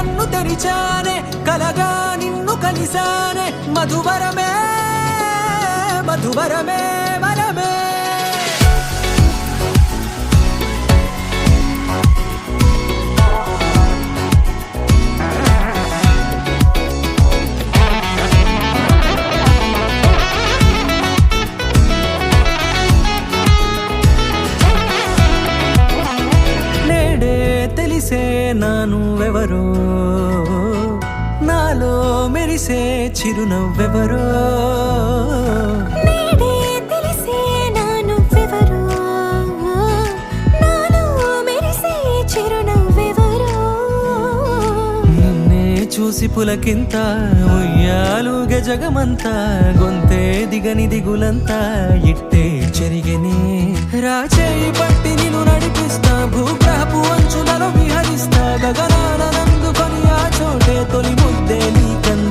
కన్ను తెరిచానే కలగా నిన్ను కలిసానే మధువరమే మధువరమే వరమే తెలిసే నానువెవరో నాలో మెరిసే చిరునవ్వెవరో తెలిసే నానువెవరో నాలో మెరిసే చిరునవ్వెవరో నిన్నే చూసి పులకింత ఉయ్యాలుగే జగమంతా గొంతే దిగని దిగులంతా ఇట్టే చెరిగనే రాచేయి పట్టి నిన్ను నడిపిస్తా భూగ్రహపు అంచులలో విహరిస్తా గగనానందుకొని ఆ చోటే తొలి ముద్దే నీకన్నా